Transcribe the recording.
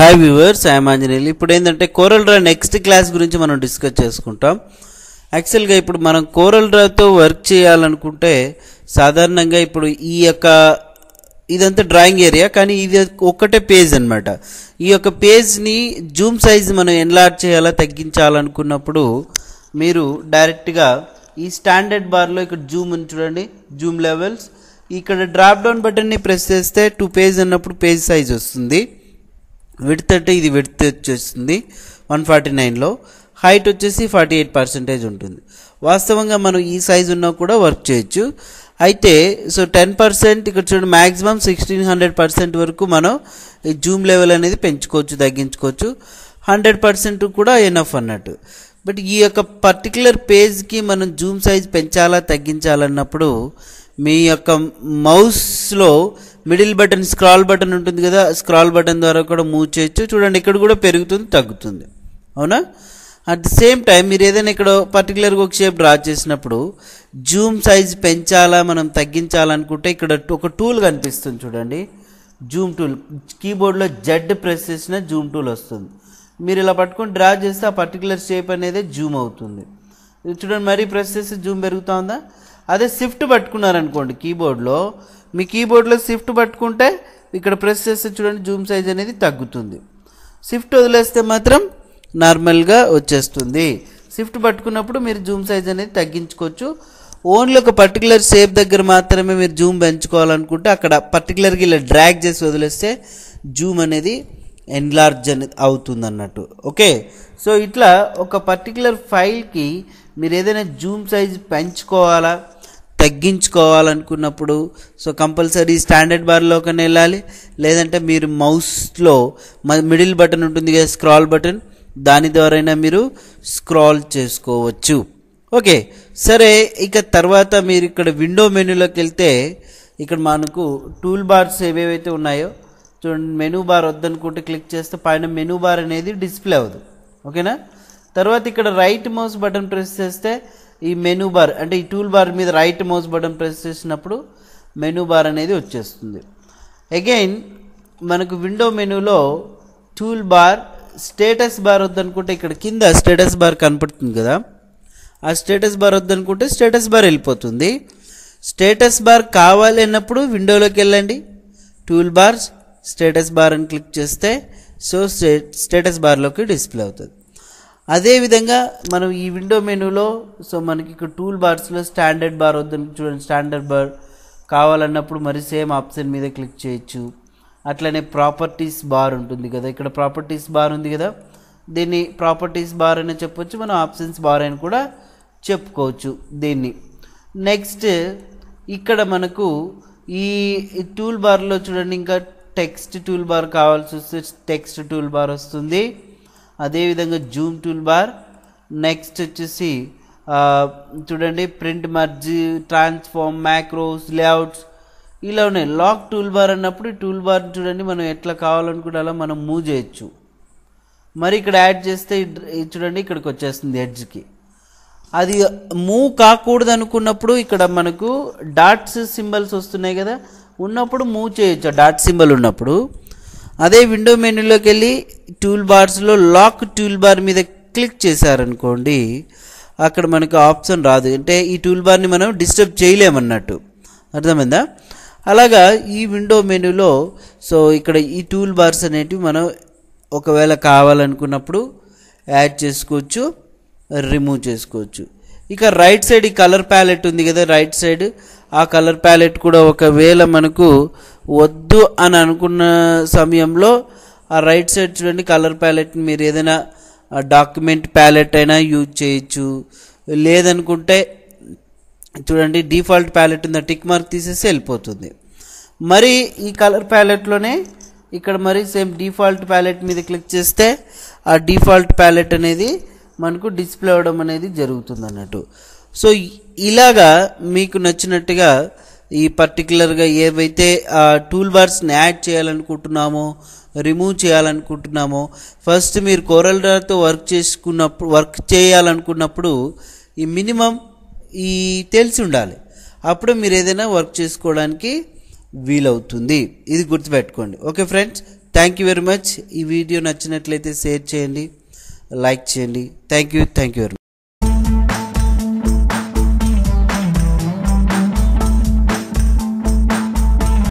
Hi viewers, I'm Anjaneyulu. ఇప్పుడు ఏంటంటే coral draw next class గురించి మనం డిస్కస్ చేసుకుంటాం. యాక్చువల్గా ఇప్పుడు మనం కోరల్ డ్రాతో వర్క్ చేయాలనుకుంటే సాధారణంగా ఇప్పుడు ఈ యొక్క ఇదంతా డ్రాయింగ్ ఏరియా, కానీ ఇది ఒక్కటే పేజ్ అనమాట. ఈ యొక్క పేజ్ని జూమ్ సైజ్ మనం ఎన్లార్జ్ చేయాలా తగ్గించాలనుకున్నప్పుడు మీరు డైరెక్ట్గా ఈ స్టాండర్డ్ బార్లో ఇక్కడ జూమ్ ఉంది చూడండి, జూమ్ లెవెల్స్. ఇక్కడ డ్రాప్ డౌన్ బటన్ని ప్రెస్ చేస్తే టు పేజ్ అన్నప్పుడు పేజ్ సైజ్ వస్తుంది. విడ్త్ అంటే ఇది విడ్త్ వచ్చేస్తుంది 149లో, హైట్ వచ్చేసి 48% ఉంటుంది. వాస్తవంగా మనం ఈ సైజ్ ఉన్నా కూడా వర్క్ చేయొచ్చు. అయితే సో 10% ఇక్కడ చూడండి, మ్యాక్సిమం 1600% వరకు మనం ఈ జూమ్ లెవెల్ అనేది పెంచుకోవచ్చు, తగ్గించుకోవచ్చు. 100% కూడా ఎనఫ్ అన్నట్టు. బట్ ఈ యొక్క పర్టికులర్ పేజ్కి మనం జూమ్ సైజ్ పెంచాలా తగ్గించాలన్నప్పుడు మీ యొక్క మౌస్లో మిడిల్ బటన్, స్క్రాల్ బటన్ ఉంటుంది కదా, స్క్రాల్ బటన్ ద్వారా కూడా మూవ్ చేయొచ్చు. చూడండి, ఇక్కడ కూడా పెరుగుతుంది, తగ్గుతుంది, అవునా? అట్ ది సేమ్ టైం మీరు ఏదైనా ఇక్కడ పర్టికులర్గా ఒక షేప్ డ్రా చేసినప్పుడు జూమ్ సైజ్ పెంచాలా మనం తగ్గించాలనుకుంటే ఇక్కడ ఒక టూల్ కనిపిస్తుంది చూడండి, జూమ్ టూల్. కీబోర్డ్లో జెడ్ ప్రెస్ చేసిన జూమ్ టూల్ వస్తుంది. మీరు ఇలా పట్టుకొని డ్రా చేస్తే ఆ పర్టికులర్ షేప్ అనేది జూమ్ అవుతుంది. చూడండి, మరీ ప్రెస్ చేస్తే జూమ్ పెరుగుతూ ఉందా? అదే షిఫ్ట్ పట్టుకున్నారనుకోండి కీబోర్డ్లో, మీ కీబోర్డ్లో షిఫ్ట్ పట్టుకుంటే ఇక్కడ ప్రెస్ చేస్తే చూడండి జూమ్ సైజ్ అనేది తగ్గుతుంది. షిఫ్ట్ వదిలేస్తే మాత్రం నార్మల్గా వచ్చేస్తుంది. షిఫ్ట్ పట్టుకున్నప్పుడు మీరు జూమ్ సైజ్ అనేది తగ్గించుకోవచ్చు. ఓన్లీ ఒక పర్టికులర్ షేప్ దగ్గర మాత్రమే మీరు జూమ్ పెంచుకోవాలనుకుంటే అక్కడ పర్టికులర్గా ఇలా డ్రాగ్ చేసి వదిలేస్తే జూమ్ అనేది ఎన్లార్జ్ అనేది అవుతుంది అన్నట్టు. ఓకే, సో ఇట్లా ఒక పర్టికులర్ ఫైల్కి మీరు ఏదైనా జూమ్ సైజ్ పెంచుకోవాలా తగ్గించుకోవాలనుకున్నప్పుడు సో కంపల్సరీ స్టాండర్డ్ బార్లోకి వెళ్ళాలి, లేదంటే మీరు మౌస్లో మిడిల్ బటన్ ఉంటుంది కదా, స్క్రాల్ బటన్, దాని ద్వారా మీరు స్క్రాల్ చేసుకోవచ్చు. ఓకే, సరే. ఇక తర్వాత మీరు ఇక్కడ విండో మెనూలోకి వెళ్తే ఇక్కడ మనకు టూల్ బార్స్ ఏవేవైతే ఉన్నాయో చూడండి, మెనూ బార్ వద్దనుకుంటే క్లిక్ చేస్తే పైన మెనూ బార్ అనేది డిస్ప్లే అవ్వదు. ఓకేనా? తర్వాత ఇక్కడ రైట్ మౌస్ బటన్ ప్రెస్ చేస్తే ఈ మెనూ బార్ అంటే ఈ టూల్ బార్ మీద రైట్ మౌస్ బటన్ ప్రెస్ చేసినప్పుడు మెనూ బార్ అనేది వచ్చేస్తుంది. అగైన్ మనకు విండో మెనూలో టూల్ బార్, స్టేటస్ బార్ వద్దనుకుంటే ఇక్కడ కింద స్టేటస్ బార్ కనపడుతుంది కదా, ఆ స్టేటస్ బార్ వద్దనుకుంటే స్టేటస్ బార్ వెళ్ళిపోతుంది. స్టేటస్ బార్ కావాలి అన్నప్పుడు విండోలోకి వెళ్ళండి, టూల్ బార్స్, స్టేటస్ బార్ అని క్లిక్ చేస్తే సో స్టేటస్ బార్లోకి డిస్ప్లే అవుతుంది. అదేవిధంగా మనం ఈ విండో మెనూలో సో మనకి ఇక్కడ టూల్ బార్స్లో స్టాండర్డ్ బార్ వద్దని చూడండి, స్టాండర్డ్ బార్ కావాలన్నప్పుడు మరి సేమ్ ఆప్షన్ మీద క్లిక్ చేయొచ్చు. అట్లనే ప్రాపర్టీస్ బార్ ఉంటుంది కదా, ఇక్కడ ప్రాపర్టీస్ బార్ ఉంది కదా, దీన్ని ప్రాపర్టీస్ బార్ అని చెప్పొచ్చు, మనం ఆప్షన్స్ బార్ అని కూడా చెప్పుకోవచ్చు దీన్ని. నెక్స్ట్ ఇక్కడ మనకు ఈ టూల్ బార్లో చూడండి, ఇంకా టెక్స్ట్ టూల్ బార్ కావాల్సి వస్తే టెక్స్ట్ టూల్ బార్ వస్తుంది. అదేవిధంగా జూమ్ టూల్ బార్, నెక్స్ట్ వచ్చేసి చూడండి print, merge, transform, macros, layouts ఇలా ఉన్నాయి. లాక్ టూల్ బార్ అన్నప్పుడు ఈ టూల్ బార్ చూడండి మనం ఎట్లా కావాలనుకుంటే అలా మనం మూవ్ చేయొచ్చు. మరి ఇక్కడ యాడ్ చేస్తే చూడండి ఇక్కడికి వచ్చేస్తుంది ఎడ్జ్కి. అది మూవ్ కాకూడదు అనుకున్నప్పుడు ఇక్కడ మనకు డాట్స్ సింబల్స్ వస్తున్నాయి కదా, ఉన్నప్పుడు మూవ్ చేయొచ్చు డాట్ సింబల్ ఉన్నప్పుడు. అదే విండో మెనూలోకి వెళ్ళి టూల్ బార్స్లో లాక్ టూల్ బార్ మీద క్లిక్ చేశారనుకోండి, అక్కడ మనకు ఆప్షన్ రాదు, అంటే ఈ టూల్ బార్ని మనం డిస్టర్బ్ చేయలేమన్నట్టు. అర్థమైందా? అలాగా ఈ విండో మెనూలో సో ఇక్కడ ఈ టూల్ బార్స్ అనేటివి మనం ఒకవేళ కావాలనుకున్నప్పుడు యాడ్ చేసుకోవచ్చు, రిమూవ్ చేసుకోవచ్చు. ఇక రైట్ సైడ్ ఈ కలర్ ప్యాలెట్ ఉంది కదా, రైట్ సైడ్ ఆ కలర్ ప్యాలెట్ కూడా ఒకవేళ మనకు వద్దు అని అనుకున్న సమయంలో ఆ రైట్ సైడ్ చూడండి కలర్ ప్యాలెట్ని మీరు ఏదైనా డాక్యుమెంట్ ప్యాలెట్ అయినా యూజ్ చేయొచ్చు. లేదనుకుంటే చూడండి డిఫాల్ట్ ప్యాలెట్ ఉంది, టిక్ మార్క్ తీసేసి వెళ్ళిపోతుంది. మరి ఈ కలర్ ప్యాలెట్లోనే ఇక్కడ మరి సేమ్ డిఫాల్ట్ ప్యాలెట్ మీద క్లిక్ చేస్తే ఆ డిఫాల్ట్ ప్యాలెట్ అనేది మనకు డిస్ప్లే అవ్వడం అనేది జరుగుతుంది అన్నట్టు. సో ఇలాగా మీకు నచ్చినట్టుగా ఈ పర్టికులర్గా ఏవైతే టూల్ బార్స్ని యాడ్ చేయాలనుకుంటున్నామో రిమూవ్ చేయాలనుకుంటున్నామో, ఫస్ట్ మీరు కోరల్ డ్రాతో వర్క్ చేయాలనుకున్నప్పుడు ఈ మినిమం ఈ తెలిసి ఉండాలి, అప్పుడు మీరు ఏదైనా వర్క్ చేసుకోవడానికి వీలవుతుంది. ఇది గుర్తుపెట్టుకోండి. Okay friends, thank you very much. ఈ వీడియో నచ్చినట్లయితే షేర్ చేయండి, లైక్ చేయండి. Thank you very much.